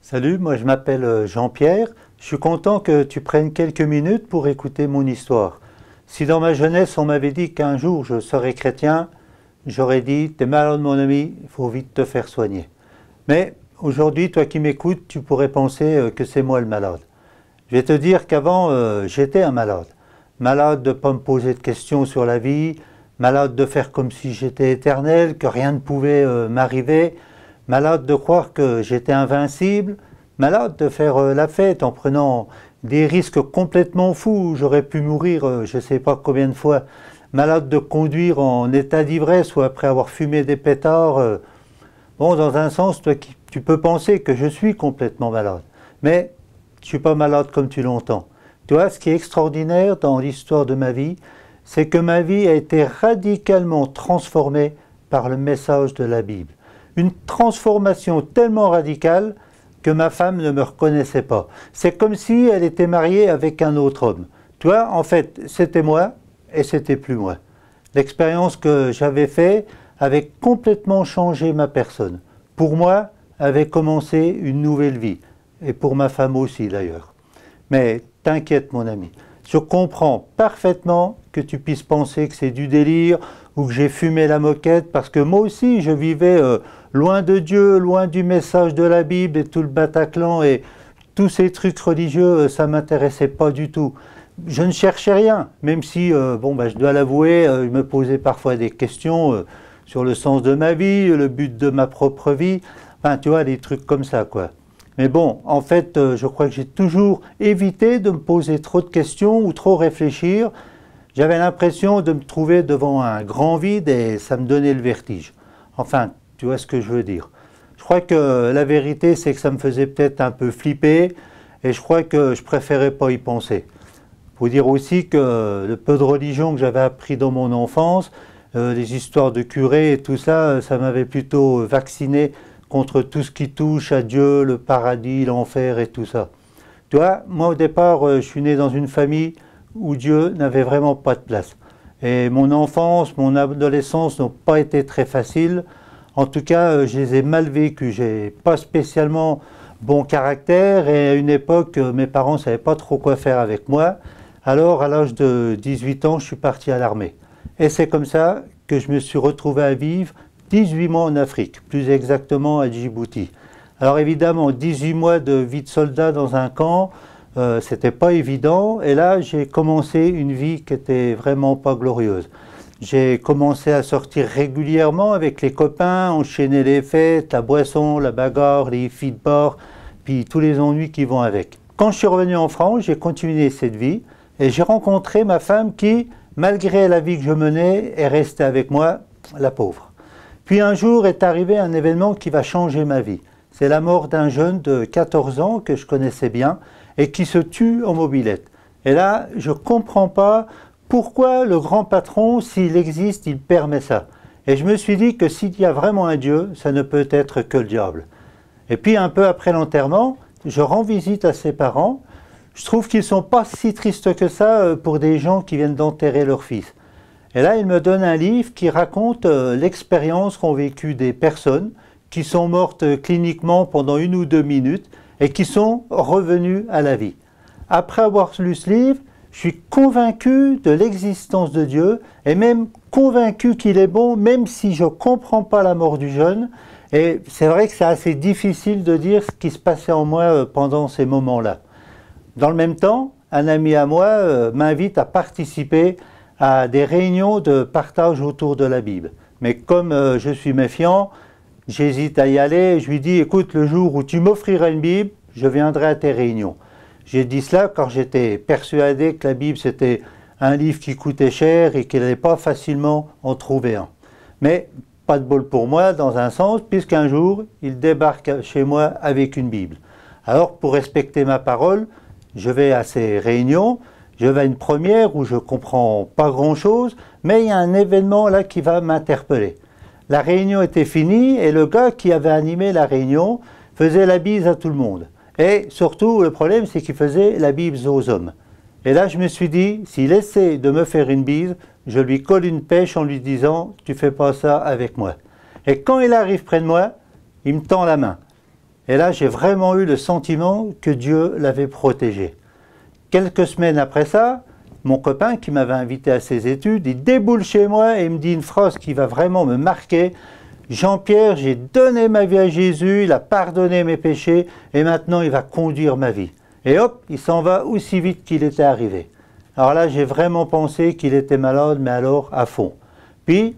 Salut, moi je m'appelle Jean-Pierre. Je suis content que tu prennes quelques minutes pour écouter mon histoire. Si dans ma jeunesse on m'avait dit qu'un jour je serais chrétien, j'aurais dit t'es malade mon ami, il faut vite te faire soigner. Mais aujourd'hui, toi qui m'écoutes, tu pourrais penser que c'est moi le malade. Je vais te dire qu'avant j'étais un malade. Malade de ne pas me poser de questions sur la vie, malade de faire comme si j'étais éternel, que rien ne pouvait m'arriver, malade de croire que j'étais invincible, malade de faire la fête en prenant des risques complètement fous, j'aurais pu mourir je ne sais pas combien de fois, malade de conduire en état d'ivresse ou après avoir fumé des pétards. Bon, dans un sens, toi, tu peux penser que je suis complètement malade, mais je ne suis pas malade comme tu l'entends. Tu vois, ce qui est extraordinaire dans l'histoire de ma vie, c'est que ma vie a été radicalement transformée par le message de la Bible. Une transformation tellement radicale que ma femme ne me reconnaissait pas. C'est comme si elle était mariée avec un autre homme. Tu vois, en fait, c'était moi et c'était plus moi. L'expérience que j'avais faite avait complètement changé ma personne. Pour moi, avait commencé une nouvelle vie. Et pour ma femme aussi d'ailleurs. Mais t'inquiète mon ami, je comprends parfaitement que tu puisses penser que c'est du délire ou que j'ai fumé la moquette parce que moi aussi je vivais loin de Dieu, loin du message de la Bible et tout le Bataclan et tous ces trucs religieux, ça ne m'intéressait pas du tout. Je ne cherchais rien, même si, je dois l'avouer, je me posais parfois des questions sur le sens de ma vie, le but de ma propre vie, enfin tu vois, des trucs comme ça quoi. Mais bon, en fait, je crois que j'ai toujours évité de me poser trop de questions ou trop réfléchir. J'avais l'impression de me trouver devant un grand vide et ça me donnait le vertige. Enfin, tu vois ce que je veux dire. Je crois que la vérité, c'est que ça me faisait peut-être un peu flipper et je crois que je préférais pas y penser. Il faut dire aussi que le peu de religion que j'avais appris dans mon enfance, les histoires de curés et tout ça, ça m'avait plutôt vacciné contre tout ce qui touche à Dieu, le paradis, l'enfer et tout ça. Tu vois, moi au départ, je suis né dans une famille où Dieu n'avait vraiment pas de place. Et mon enfance, mon adolescence n'ont pas été très faciles. En tout cas, je les ai mal vécues. J'ai pas spécialement bon caractère et à une époque, mes parents ne savaient pas trop quoi faire avec moi. Alors, à l'âge de 18 ans, je suis parti à l'armée. Et c'est comme ça que je me suis retrouvé à vivre 18 mois en Afrique, plus exactement à Djibouti. Alors évidemment, 18 mois de vie de soldat dans un camp, c'était pas évident. Et là, j'ai commencé une vie qui était vraiment pas glorieuse. J'ai commencé à sortir régulièrement avec les copains, enchaîner les fêtes, la boisson, la bagarre, les filles de bord, puis tous les ennuis qui vont avec. Quand je suis revenu en France, j'ai continué cette vie et j'ai rencontré ma femme qui, malgré la vie que je menais, est restée avec moi, la pauvre. Puis un jour est arrivé un événement qui va changer ma vie. C'est la mort d'un jeune de 14 ans que je connaissais bien et qui se tue en mobilette. Et là, je ne comprends pas pourquoi le grand patron, s'il existe, il permet ça. Et je me suis dit que s'il y a vraiment un Dieu, ça ne peut être que le diable. Et puis un peu après l'enterrement, je rends visite à ses parents. Je trouve qu'ils ne sont pas si tristes que ça pour des gens qui viennent d'enterrer leur fils. Et là, il me donne un livre qui raconte l'expérience qu'ont vécu des personnes qui sont mortes cliniquement pendant 1 ou 2 minutes et qui sont revenues à la vie. Après avoir lu ce livre, je suis convaincu de l'existence de Dieu et même convaincu qu'il est bon, même si je ne comprends pas la mort du jeune. Et c'est vrai que c'est assez difficile de dire ce qui se passait en moi pendant ces moments-là. Dans le même temps, un ami à moi m'invite à participer à des réunions de partage autour de la Bible. Mais comme je suis méfiant, j'hésite à y aller. Je lui dis, écoute, le jour où tu m'offriras une Bible, je viendrai à tes réunions. J'ai dit cela car j'étais persuadé que la Bible c'était un livre qui coûtait cher et qu'il n'allait pas facilement en trouver un. Mais pas de bol pour moi dans un sens, puisqu'un jour, il débarque chez moi avec une Bible. Alors pour respecter ma parole, je vais à ces réunions. Je vais à une première où je ne comprends pas grand-chose, mais il y a un événement là qui va m'interpeller. La réunion était finie et le gars qui avait animé la réunion faisait la bise à tout le monde. Et surtout, le problème, c'est qu'il faisait la bise aux hommes. Et là, je me suis dit, s'il essaie de me faire une bise, je lui colle une pêche en lui disant « tu fais pas ça avec moi ». Et quand il arrive près de moi, il me tend la main. Et là, j'ai vraiment eu le sentiment que Dieu l'avait protégé. Quelques semaines après ça, mon copain qui m'avait invité à ses études, il déboule chez moi et il me dit une phrase qui va vraiment me marquer. Jean-Pierre, j'ai donné ma vie à Jésus, il a pardonné mes péchés et maintenant il va conduire ma vie. Et hop, il s'en va aussi vite qu'il était arrivé. Alors là, j'ai vraiment pensé qu'il était malade, mais alors à fond. Puis,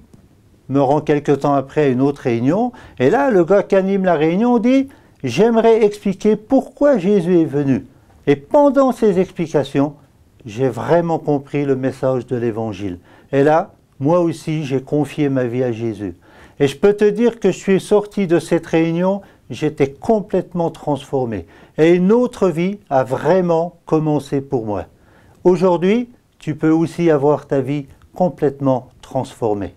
me rend quelques temps après à une autre réunion, et là, le gars qui anime la réunion dit « J'aimerais expliquer pourquoi Jésus est venu. » Et pendant ces explications, j'ai vraiment compris le message de l'Évangile. Et là, moi aussi, j'ai confié ma vie à Jésus. Et je peux te dire que je suis sorti de cette réunion, j'étais complètement transformé. Et une autre vie a vraiment commencé pour moi. Aujourd'hui, tu peux aussi avoir ta vie complètement transformée.